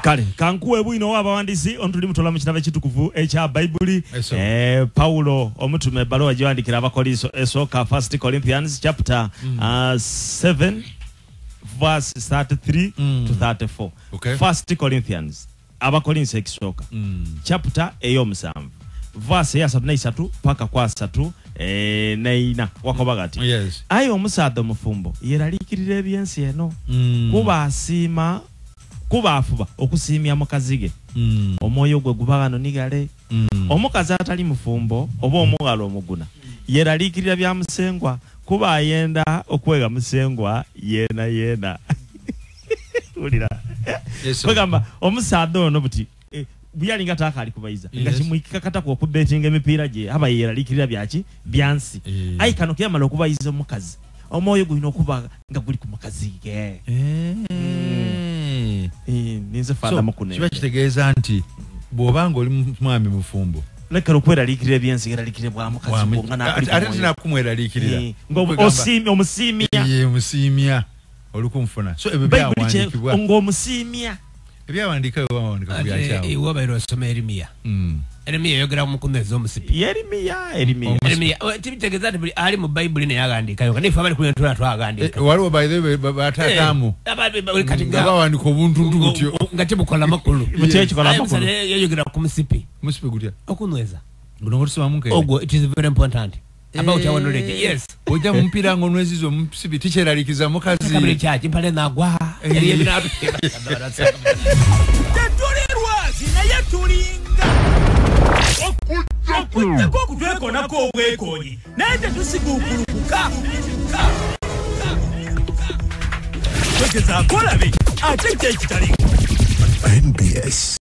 Kale kankuwe bwino w'abawandiisi ontuli mutola mu kitabo ekitukuvu ekya Bayibuli Paulo omutume ebbaluwa gy'awandikira abakolinso esooka 1 Corinthians chapter 7 verse 33 to 34. Okay. 1 Corinthians abakolinso ekisooka chapter ey'omusanvu verse ya 3 paka kwa 3 neina wakobagati yes. Ayo omusaadha omufumbo yeraliikirira ebyensi eno kuba asiima kuba afuba okusiimya mukazige omwoyo gwe gubagano nigale omukazi atali mufumbo oba omugalo omuguna yeraliikirira bya musengwa kuba ayenda okwega musengwa yena ulira kwegamba omusaadha ono buti byalinga takali kubayiza nga kimwikika kata ku okubetinga emipiira gye aba yeraliikirira byaki byansi ayi kano kyamala okubayiza omukazi omwoyo gulina okuba nga guli ku mukazige ninze fada mukune kiba kitegeeza nti bw'obanga oli mwami mufumbo lekera okweraliikirira ebyensi yeraliikirire bwa mukazi bwongana ate tinakumweraliikirira omusiimya olukumfuna so ebyo byawandikibwa ng'omusiimya ebyawandika wawandika byakyawo iwo bayiro asoma Yeremiya Yeremiya yogera mukuneza omusipi Yeremiya tibitegeza ati ali mu Bayibuli ne yagandikayo kandi ifa bali kuletula twagandika waliwo by the way batatamu bawandika obuntu butyo ngati bukola makulu muchechi kola makulu yogera ku musipi gutya okunweza ngonogotiswa munke ogwo it is very important about our knowledge yes oja mumpira ngonwezizo musipi ticheralikiza mukazi kabiri chachi mpale nagwa yali ebinatu tetulirwa zinaye tulinga okuteko kutwekona ko obwekonyi naye tetusigukulukuka tegeza akolabe ate kyekitali NBS